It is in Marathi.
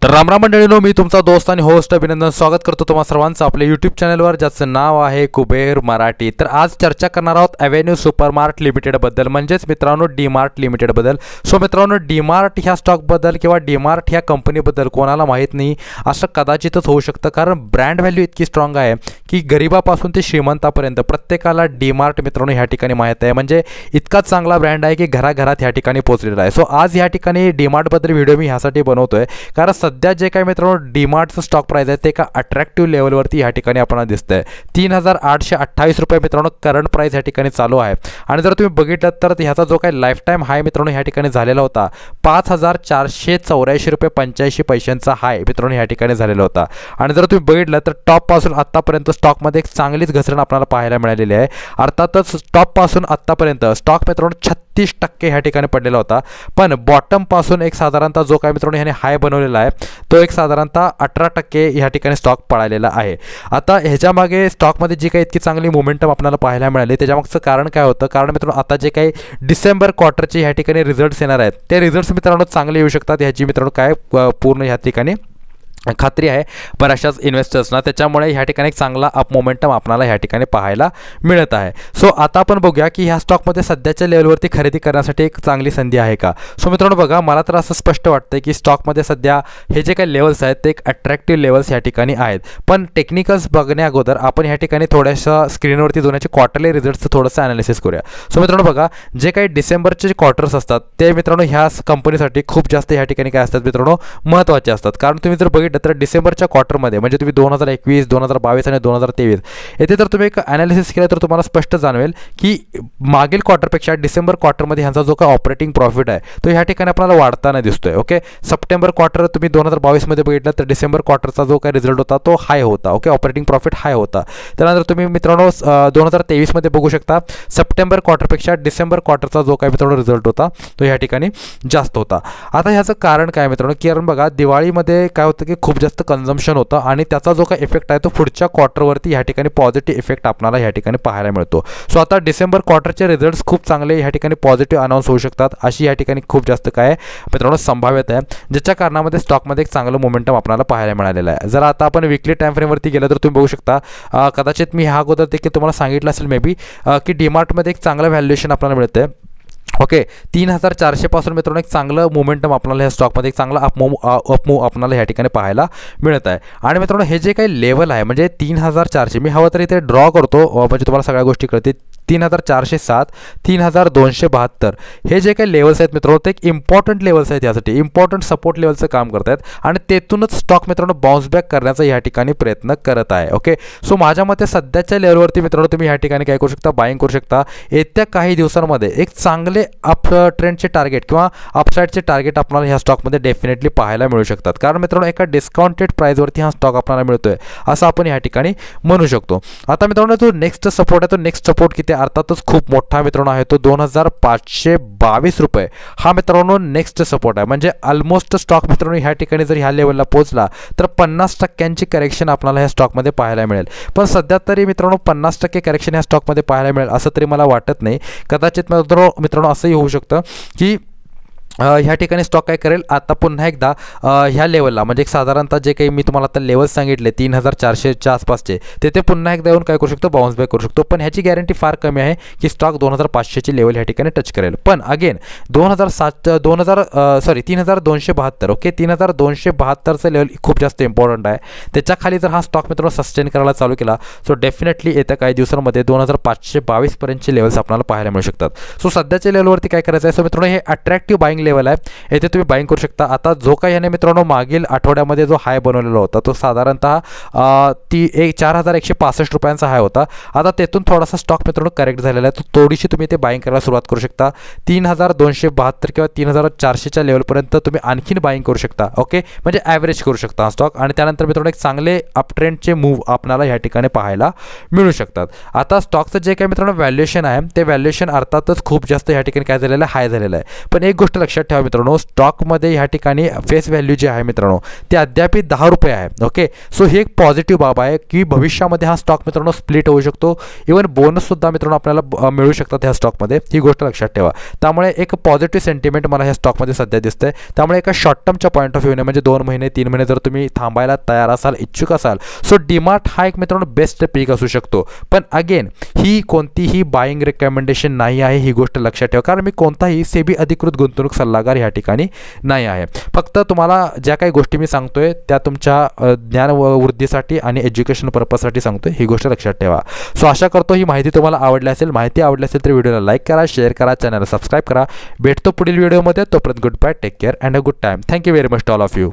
तर रामराम मंडळींनो, मी तुमचा दोस्त आणि होस्ट अभिनंदन स्वागत करतो तुम्हा सर्वांचं आपल्या यूट्यूब चॅनलवर, ज्याचं नाव आहे कुबेर मराठी। तर आज चर्चा करणार आहोत एव्हेन्यू सुपरमार्ट लिमिटेडबद्दल, म्हणजेच मित्रांनो डीमार्ट लिमिटेडबद्दल। सो मित्रांनो, डीमार्ट ह्या स्टॉकबद्दल किंवा डीमार्ट ह्या कंपनीबद्दल कोणाला माहीत नाही असं कदाचितच होऊ शकतं, कारण ब्रँड व्हॅल्यू इतकी स्ट्रॉंग आहे की गरिबापासून ते श्रीमंतापर्यंत प्रत्येकाला डीमार्ट मित्रांनो ह्या ठिकाणी माहीत आहे। म्हणजे इतका चांगला ब्रँड आहे की घराघरात ह्या ठिकाणी पोहोचलेला आहे। सो आज ह्या ठिकाणी डीमार्टबद्दल व्हिडिओ मी ह्यासाठी बनवतोय कारण सध्या जे काही मित्रांनो डीमार्टचं स्टॉक प्राइस आहे ते एका अट्रॅक्टिव्ह लेवलवरती ह्या ठिकाणी आपल्याला दिसतंय। 3828 रुपये मित्रांनो करंट प्राइस ह्या ठिकाणी चालू आहे। आणि जर तुम्ही बघितलं तर ह्याचा जो काही लाईफ टाईम हाय मित्रांनो ह्या ठिकाणी झालेला होता 5484 रुपये 85 पैशांचा हाय मित्रांनो ह्या ठिकाणी झालेला होता। आणि जर तुम्ही बघितलं तर टॉप पासून आतापर्यंत स्टॉकमध्ये एक चांगलीच घसरण आपल्याला पाहायला मिळालेली आहे। अर्थातच टॉप पासून आतापर्यंत स्टॉक मित्रांनो 36% ह्या ठिकाणी पडलेला होता, पण बॉटम पासून एक साधारणतः जो काही मित्रांनो ह्याने हाय बनवलेला आहे तो एक साधारणतः 18% ह्या ठिकाणी स्टॉक पळालेला आहे। आता ह्याच्या मागे स्टॉकमध्ये जी काही इतकी चांगली मोमेंटम आपल्याला पाहायला मिळाली त्याच्यामागचं कारण काय होतं? कारण मित्रांनो आता जे काही डिसेंबर क्वार्टरचे ह्या ठिकाणी रिझल्ट्स येणार आहेत ते रिझल्ट्स मित्रांनो चांगले येऊ शकतात ह्याची मित्रांनो काय पूर्ण ह्या ठिकाणी खात्री आहे बऱ्याचशाच इन्व्हेस्टर्सना, त्याच्यामुळे ह्या ठिकाणी एक चांगला अप मोमेंटम आपल्याला ह्या ठिकाणी पाहायला मिळत आहे। सो आता आपण बघूया की ह्या स्टॉकमध्ये सध्याच्या लेवलवरती खरेदी करण्यासाठी एक चांगली संधी आहे का। सो मित्रांनो बघा, मला तर असं स्पष्ट वाटतं की स्टॉकमध्ये सध्या हे जे काही लेवल्स आहेत ते एक अट्रॅक्टिव्ह लेवल्स ह्या ठिकाणी आहेत, पण टेक्निकल्स बघण्या अगोदर आपण ह्या ठिकाणी थोड्याशा स्क्रीनवरती दोन्हीचे क्वार्टरली रिझल्ट्सचं थोडंसं ॲनालिसिस करूया। सो मित्रांनो बघा, जे काही डिसेंबरचे जे क्वार्टर्स असतात ते मित्रांनो ह्या कंपनीसाठी खूप जास्त ह्या ठिकाणी काय असतात मित्रांनो महत्त्वाचे असतात। कारण तुम्ही जर बघितलं तर डिसेंबरच्या क्वार्टरमध्ये म्हणजे तुम्ही 2021, 2022 आणि 2023 येथे जर तुम्ही एक ॲनालिसिस केलं तर तुम्हाला स्पष्ट जाणवेल की मागील क्वार्टरपेक्षा डिसेंबर क्वार्टरमध्ये ह्यांचा जो काही ऑपरेटिंग प्रॉफिट आहे तो ह्या ठिकाणी आपल्याला वाढताना दिसतोय। ओके, सप्टेंबर क्वार्टर तुम्ही 2022 मध्ये बघितलं तर डिसेंबर क्वार्टरचा जो काही रिझल्ट होता तो हाय होता। ओके, ऑपरेटिंग प्रॉफिट हाय होता। त्यानंतर तुम्ही मित्रांनो 2023 मध्ये बघू शकता सप्टेंबर क्वार्टरपेक्षा डिसेंबर क्वार्टरचा जो काही मित्रांनो रिझल्ट होता तो ह्या ठिकाणी जास्त होता। आता ह्याचं कारण काय मित्रांनो? कारण बघा, दिवाळीमध्ये काय होतं की खूप जास्त कन्झम्पशन होतं आणि त्याचा जो काही इफेक्ट आहे तो पुढच्या क्वार्टरवरती ह्या ठिकाणी पॉझिटिव्ह इफेक्ट आपल्याला ह्या ठिकाणी पाहायला मिळतो। सो आता डिसेंबर क्वार्टरचे रिझल्ट्स खूप चांगले ह्या ठिकाणी पॉझिटिव्ह अनाऊन्स होऊ शकतात अशी ह्या ठिकाणी खूप जास्त काय मित्रांनो संभाव्यता आहे, ज्याच्या कारणामध्ये स्टॉकमध्ये एक चांगलं मोमेंटम आपल्याला पाहायला मिळालेलं आहे। जर आता आपण वीकली टाइम फ्रेमवरती गेलं तर तुम्ही बघू शकता, कदाचित मी ह्या अगोदर देखील तुम्हाला सांगितलं असेल मे बी की डीमार्टमध्ये एक चांगलं व्हॅल्युएशन आपल्याला मिळतं। ओके, 3400 पासून मित्रांनो एक चांगलं मोमेंटम आपल्याला ह्या स्टॉकमध्ये एक चांगला अपमूव आपल्याला ह्या ठिकाणी पाहायला मिळत आहे। आणि मित्रांनो हे जे काही लेवल आहे म्हणजे 3400, मी हवं तर इथे ड्रॉ करतो म्हणजे तुम्हाला सगळ्या गोष्टी कळतील। 3407, 3272 हे जे काही लेवल्स आहेत मित्रांनो ते एक इम्पॉर्टंट लेवल्स आहेत, यासाठी इम्पॉर्टंट सपोर्ट लेवलचं काम करत आहेत आणि तेथूनच स्टॉक मित्रांनो बाउन्स बॅक करण्याचा या ठिकाणी प्रयत्न करत आहे। ओके, सो माझ्या मते सध्याच्या लेवलवरती मित्रांनो तुम्ही या ठिकाणी काय करू शकता, बाईंग करू शकता। येत्या काही दिवसांमध्ये एक चांगले अप ट्रेंडचे टार्गेट किंवा अपसाईडचे टार्गेट आपल्याला ह्या स्टॉकमध्ये डेफिनेटली पाहायला मिळू शकतात, कारण मित्रांनो एका डिस्काउंटेड प्राईसवरती हा स्टॉक आपल्याला मिळतोय असं आपण या ठिकाणी म्हणू शकतो। आता मित्रांनो जो नेक्स्ट सपोर्ट आहे तो नेक्स्ट सपोर्ट किती अर्थातच खूप मोठा मित्रांनो आहे, तो 2522 रुपये हा मित्रांनो नेक्स्ट सपोर्ट आहे। म्हणजे ऑलमोस्ट स्टॉक मित्रांनो ह्या ठिकाणी जर ह्या लेवलला पोहोचला तर 50% करेक्शन आपल्याला ह्या स्टॉकमध्ये पाहायला मिळेल, पण सध्या तरी मित्रांनो 50% करेक्शन ह्या स्टॉकमध्ये पाहायला मिळेल असं तरी मला वाटत नाही। कदाचित मित्रांनो असंही होऊ शकतं की ह्या ठिकाणी स्टॉक काय करेल, आता पुन्हा एकदा ह्या लेवलला म्हणजे एक साधारणतः जे काही मी तुम्हाला आता लेवल सांगितले 3400च्या आसपासचे तेथे पुन्हा एकदा येऊन काय करू शकतो, बाउन्स बॅक करू शकतो, पण ह्याची गॅरंटी फार कमी आहे की स्टॉक 2500ची लेवल ह्या ठिकाणी टच करेल। पण अगेन 3272 ओके 3272चं लेवल खूप जास्त इम्पॉर्टंट आहे। त्याच्या खाली जर हा स्टॉक मित्रांनो सस्टेन करायला चालू केला सो डेफिनेटली येत्या काही दिवसांमध्ये 2522 पर्यंतचे लेवल्स आपल्याला पाहायला मिळू शकतात। सो सध्याच्या लेवलवरती काय करायचं आहे, सो मित्रांनो हे अट्रॅक्टिव्ह बाईंग लेवल आहे, येथे तुम्ही बाईंग करू शकता। आता जो काही याने मित्रांनो मागील आठवड्यामध्ये जो हाय बनवलेला होता तो साधारणतः 4165 रुपयांचा हाय होता। आता तेथून थोडासा स्टॉक मित्रांनो करेक्ट झालेला आहे, तो थोडीशी तुम्ही ते बाईंग करायला सुरुवात करू शकता। 3272 किंवा 3400च्या लेवलपर्यंत तुम्ही आणखीन बाईंग करू शकता। ओके, म्हणजे ॲव्हरेज करू शकता हा स्टॉक आणि त्यानंतर मित्रांनो एक चांगले अपट्रेंडचे मूव्ह आपल्याला ह्या ठिकाणी पाहायला मिळू शकतात। आता स्टॉकचं जे काही मित्रांनो व्हॅल्युएशन आहे ते व्हॅल्युएशन अर्थातच खूप जास्त ह्या ठिकाणी काय झालेलं आहे, हाय झालेलं आहे, पण एक गोष्ट लक्षात लक्षात ठेवा मित्रांनो, स्टॉकमध्ये ह्या ठिकाणी फेस व्हॅल्यू जी आहे मित्रांनो ती अद्याप 10 रुपये आहे. ओके, सो ही एक पॉझिटिव्ह बाब आहे की भविष्यामध्ये हा स्टॉक मित्रांनो स्प्लिट होऊ शकतो. इवन बोनससुद्धा मित्रांनो आपल्याला मिळू शकतात ह्या स्टॉकमध्ये, ही गोष्ट लक्षात ठेवा. त्यामुळे एक पॉझिटिव्ह सेंटिमेंट मला ह्या स्टॉकमध्ये सध्या दिसतंय. त्यामुळे एका शॉर्ट टर्मच्या पॉईंट ऑफ व्ह्यूने म्हणजे 2 महिने 3 महिने जर तुम्ही थांबायला तयार असाल, इच्छुक असाल, सो डीमार्ट हा एक मित्रांनो बेस्ट पीक असू शकतो. पण अगेन ही कोणतीही बाईंग रेकमेंडेशन नाही आहे, ही गोष्ट लक्षात ठेवा. कारण मी कोणताही सेबी अधिकृत गुंतवणूक सल्लागार ह्या ठिकाणी नाही आहे. फक्त तुम्हाला ज्या काही गोष्टी मी सांगतोय त्या तुमच्या ज्ञान वृद्धीसाठी आणि एज्युकेशन पर्पजसाठी सांगतोय, ही गोष्ट लक्षात ठेवा. सो आशा करतो ही माहिती तुम्हाला आवडली असेल. माहिती आवडली असेल तर व्हिडिओला लाईक करा, शेअर करा, चॅनलला सबस्क्राईब करा. भेटतो पुढील व्हिडिओमध्ये. तोपर्यंत goodbye, take care and a good time. Thank you very much to all of you.